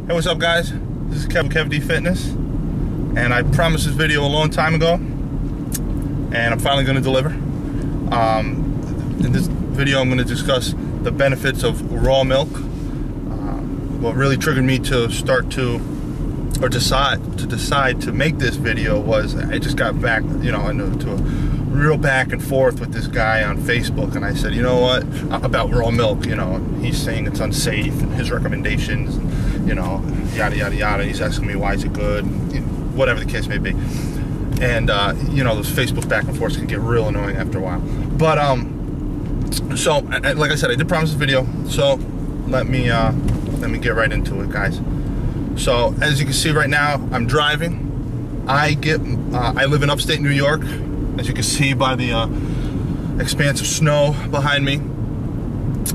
Hey, what's up, guys? This is Kev-D Fitness, and I promised this video a long time ago, and I'm finally going to deliver. In this video, I'm going to discuss the benefits of raw milk. What really triggered me to decide to make this video was I just got back, into a real back and forth with this guy on Facebook, and I said, you know what, about raw milk, he's saying it's unsafe, and his recommendations, yada yada yada. He's asking me why is it good, whatever the case may be. And those Facebook back and forths can get real annoying after a while. But so like I said, I did promise a video, so let me get right into it, guys. So as you can see right now, I'm driving. I live in upstate New York, as you can see by the expanse of snow behind me.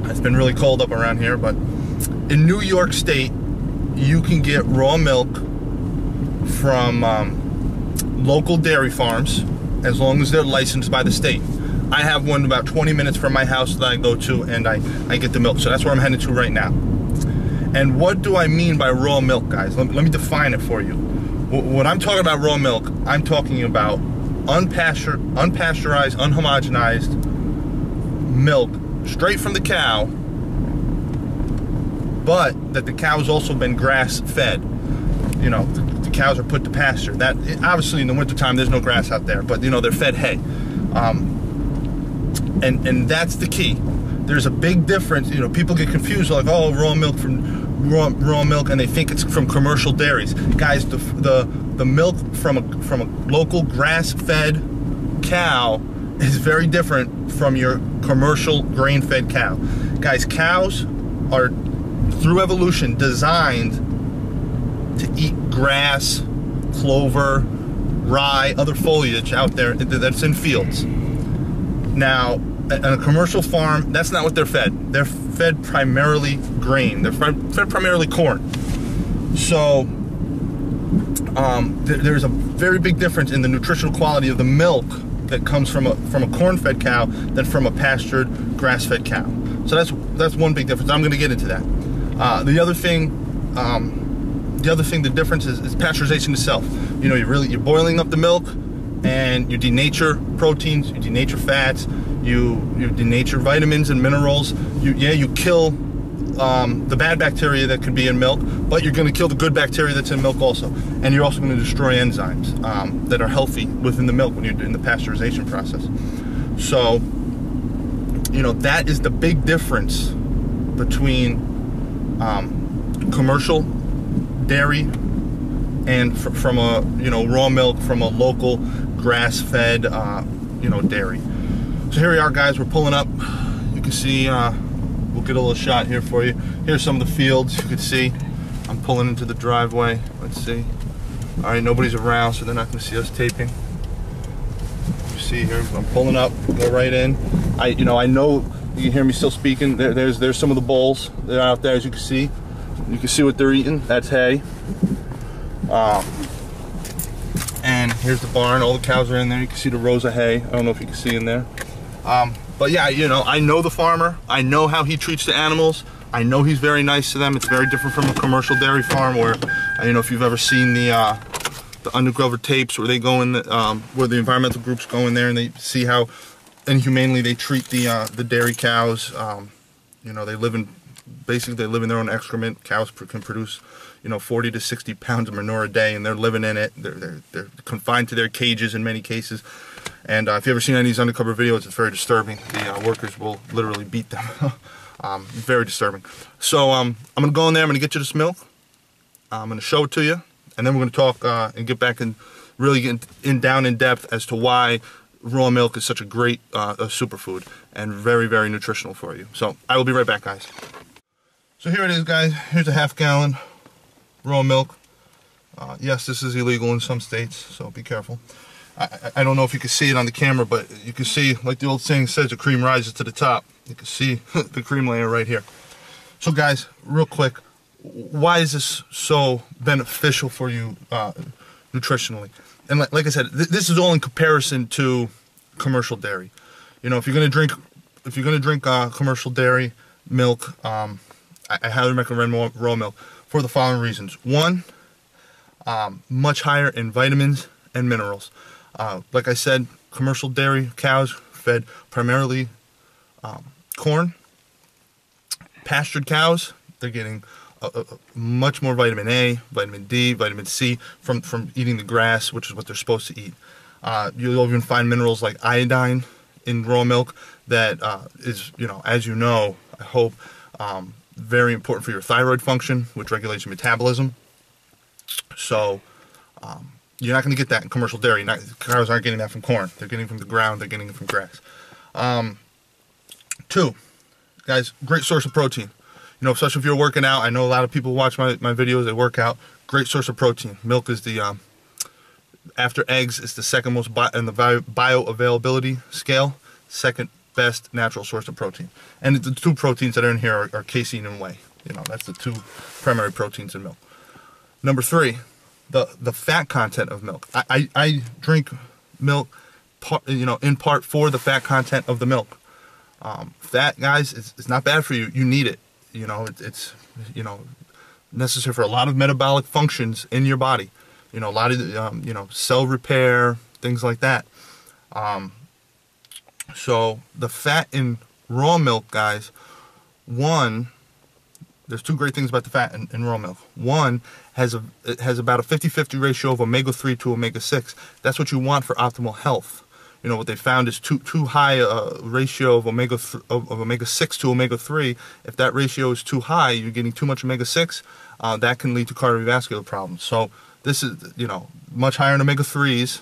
It's been really cold up around here, but in New York State, you can get raw milk from local dairy farms as long as they're licensed by the state. I have one about 20 minutes from my house that I go to, and I get the milk. So that's where I'm headed to right now. And what do I mean by raw milk, guys? Let me define it for you. When I'm talking about raw milk, I'm talking about unpasteurized, unhomogenized milk straight from the cow, but that the cow's also been grass fed. The cows are put to pasture. That obviously in the wintertime there's no grass out there, but they're fed hay. And that's the key. There's a big difference. People get confused, like, oh, raw milk, and they think it's from commercial dairies. Guys, the milk from a local grass-fed cow is very different from your commercial grain-fed cow. Guys, cows are, through evolution, designed to eat grass, clover, rye, other foliage out there that's in fields. Now, at a commercial farm, that's not what they're fed. They're fed primarily grain. They're fed primarily corn. So there's a very big difference in the nutritional quality of the milk that comes from a corn-fed cow than from a pastured, grass-fed cow. So that's one big difference. I'm going to get into that. The other thing, the difference is pasteurization itself. You're boiling up the milk, and you denature proteins, you denature fats, you denature vitamins and minerals. You kill the bad bacteria that could be in milk, but you're going to kill the good bacteria that's in milk also. And you're also going to destroy enzymes that are healthy within the milk when you're doing the pasteurization process. So, that is the big difference between commercial dairy and from a raw milk from a local grass-fed dairy. So here we are, guys. We're pulling up. You can see, we'll get a little shot here for you. Here's some of the fields. You can see I'm pulling into the driveway. Let's see. All right, nobody's around, so they're not going to see us taping. You see here, I'm pulling up. Go right in. I know you can hear me still speaking. There's some of the bowls. They're out there, as you can see. You can see what they're eating. That's hay. And here's the barn. All the cows are in there. You can see the rows of hay. I don't know if you can see in there. But yeah, I know the farmer. I know how he treats the animals. I know he's very nice to them. It's very different from a commercial dairy farm where, if you've ever seen the undercover tapes where they go in, where the environmental groups go in there and they see how inhumanely they treat the dairy cows. They live in their own excrement. Cows can produce 40 to 60 pounds of manure a day, and they're living in it. They're confined to their cages in many cases. And if you've ever seen any of these undercover videos, it's very disturbing. The workers will literally beat them. Very disturbing. So I'm going to go in there. I'm going to get you this milk. I'm going to show it to you, and then we're going to talk and get back and really get down in depth as to why raw milk is such a great superfood and very, very nutritional for you. So I will be right back, guys. So here it is, guys. Here's a half-gallon raw milk. Yes, this is illegal in some states, so be careful. I don't know if you can see it on the camera, but you can see, like the old saying says, the cream rises to the top. You can see the cream layer right here. So guys, real quick, why is this so beneficial for you nutritionally? And like I said, this is all in comparison to commercial dairy. If you're gonna drink commercial dairy milk, I highly recommend raw milk. for the following reasons. One, much higher in vitamins and minerals. Like I said, commercial dairy cows fed primarily corn. Pastured cows, they're getting much more vitamin A, vitamin D, vitamin C from eating the grass, which is what they're supposed to eat. You'll even find minerals like iodine in raw milk that is, as you know, I hope, very important for your thyroid function, which regulates your metabolism. So you're not going to get that in commercial dairy. Cows aren't getting that from corn. They're getting it from the ground. They're getting it from grass. 2, guys, great source of protein. Especially if you're working out. I know a lot of people watch my videos. They work out. Great source of protein. Milk is the, after eggs, it's the second most in the bioavailability scale. Second best natural source of protein. And the 2 proteins that are in here are casein and whey. That's the 2 primary proteins in milk. Number 3, the fat content of milk. I drink milk, in part for the fat content of the milk. Fat, guys, it's not bad for you. You need it. It's necessary for a lot of metabolic functions in your body. A lot of cell repair, things like that. So the fat in raw milk, guys, there's 2 great things about the fat in raw milk. One, it has about a 50-50 ratio of omega-3 to omega-6. That's what you want for optimal health. What they found is too high a ratio of omega-6 to omega-3. If that ratio is too high, you're getting too much omega-6. That can lead to cardiovascular problems. So this is, much higher in omega-3s,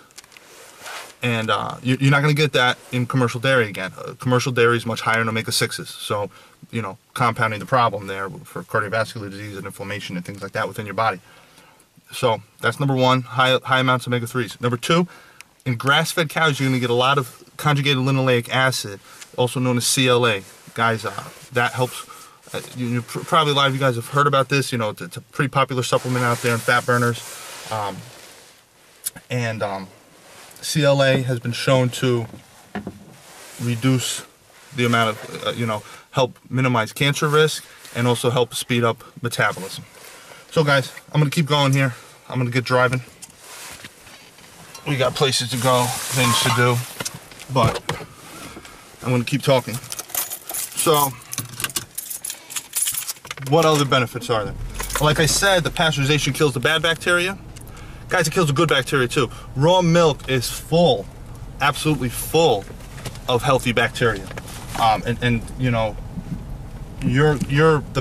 and you're not going to get that in commercial dairy again. Commercial dairy is much higher in omega-6s. So, compounding the problem there for cardiovascular disease and inflammation and things like that within your body. So that's number 1, high amounts of omega-3s. Number 2, in grass-fed cows, you're going to get a lot of conjugated linoleic acid, also known as CLA. Guys, that helps. Probably a lot of you guys have heard about this. It's a pretty popular supplement out there in fat burners. CLA has been shown to reduce the amount of, help minimize cancer risk and also help speed up metabolism. So, guys, I'm going to keep going here. I'm going to get driving. We got places to go, things to do, but I'm going to keep talking. So, what other benefits are there? Like I said, the pasteurization kills the bad bacteria. Guys, it kills the good bacteria too. Raw milk is full, absolutely full of healthy bacteria. The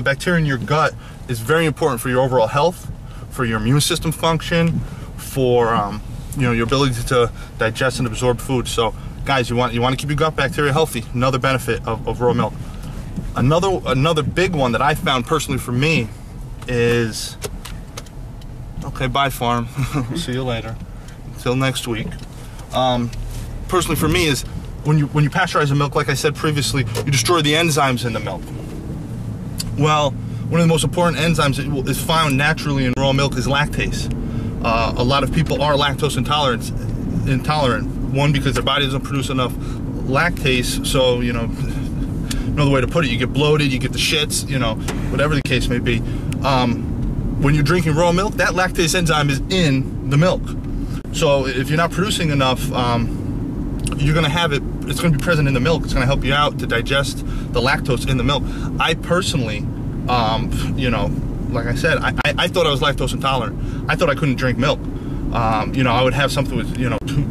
bacteria in your gut is very important for your overall health, for your immune system function, for your ability to digest and absorb food. So, guys, you want to keep your gut bacteria healthy. Another benefit of raw milk. Another big one that I found personally for me is, okay, bye farm. See you later. Until next week. Personally for me is when you pasteurize the milk, like I said previously, you destroy the enzymes in the milk. Well, one of the most important enzymes that is found naturally in raw milk is lactase. A lot of people are lactose intolerant. One, because their body doesn't produce enough lactase, so, another way to put it, you get bloated, you get the shits, whatever the case may be. When you're drinking raw milk, that lactase enzyme is in the milk. So if you're not producing enough, you're going to have it, it's going to be present in the milk. It's going to help you out to digest the lactose in the milk. I personally, like I said, I thought I was lactose intolerant. I thought I couldn't drink milk. I would have something with,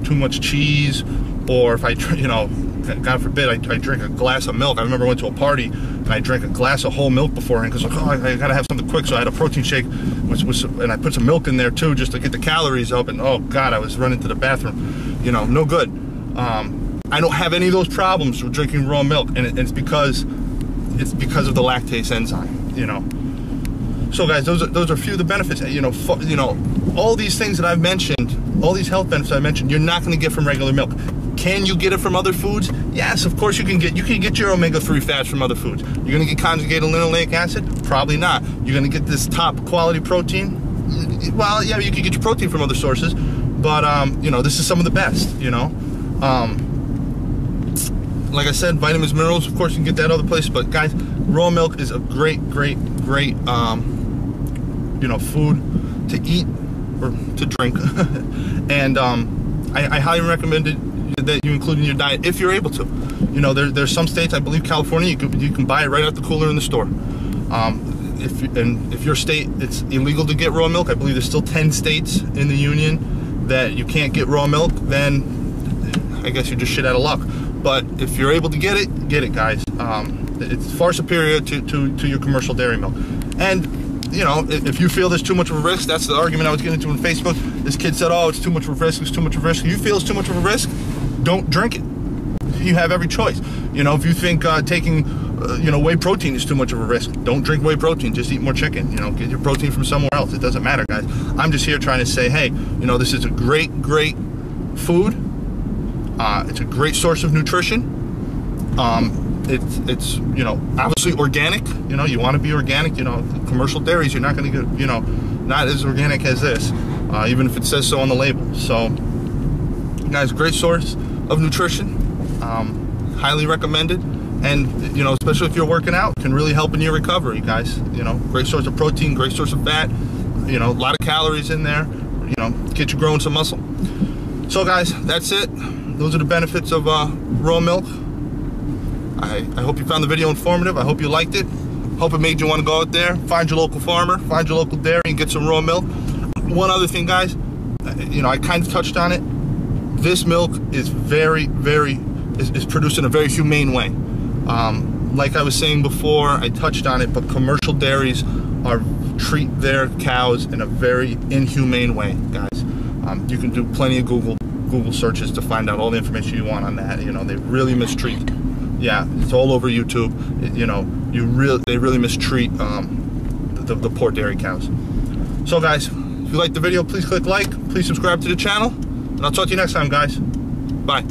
too much cheese, or if I, God forbid, I drink a glass of milk. I remember I went to a party and I drank a glass of whole milk beforehand because I gotta have something quick. So I had a protein shake, and I put some milk in there too, just to get the calories up. And oh God, I was running to the bathroom. No good. I don't have any of those problems with drinking raw milk, and it's because of the lactase enzyme. So guys, those are a few of the benefits. All these things that I've mentioned, all these health benefits I mentioned, you're not going to get from regular milk. Can you get it from other foods? Yes, of course you can get your omega-3 fats from other foods. You're going to get conjugated linoleic acid? Probably not. You're going to get this top quality protein? Well, yeah, you can get your protein from other sources, but this is some of the best. Like I said, vitamins, minerals, of course you can get that other place, but guys, raw milk is a great you know, food to eat or to drink. And I highly recommend it that you include in your diet if you're able to. You know, there's some states, I believe California, you can buy it right out the cooler in the store. If your state it's illegal to get raw milk, I believe there's still 10 states in the union that you can't get raw milk, then I guess you're just shit out of luck. But if you're able to get it, guys. It's far superior to your commercial dairy milk. And you know, if you feel there's too much of a risk, that's the argument I was getting into on Facebook. This kid said, oh, it's too much of a risk, it's too much of a risk. If you feel it's too much of a risk, don't drink it. You have every choice. You know, if you think taking you know, whey protein is too much of a risk, don't drink whey protein, just eat more chicken. You know, get your protein from somewhere else. It doesn't matter, guys. I'm just here trying to say, hey, you know, this is a great food. It's a great source of nutrition. It's you know, obviously organic. You know, you want to be organic. You know, commercial dairies, you're not going to get, you know, not as organic as this, even if it says so on the label. So, guys, great source of nutrition. Highly recommended. And you know, especially if you're working out, can really help in your recovery, guys. You know, great source of protein, great source of fat. You know, a lot of calories in there. You know, get you growing some muscle. So, guys, that's it. Those are the benefits of raw milk. I hope you found the video informative. I hope you liked it. Hope it made you want to go out there, find your local farmer, find your local dairy, and get some raw milk. One other thing, guys, you know, I kind of touched on it. This milk is is produced in a very humane way. Like I was saying before, I touched on it, but commercial dairies treat their cows in a very inhumane way, guys. You can do plenty of Google searches to find out all the information you want on that. You know, they really mistreat. Yeah, it's all over YouTube. You know, they really mistreat the poor dairy cows. So, guys, if you liked the video, please click like, please subscribe to the channel, and I'll talk to you next time, guys. Bye.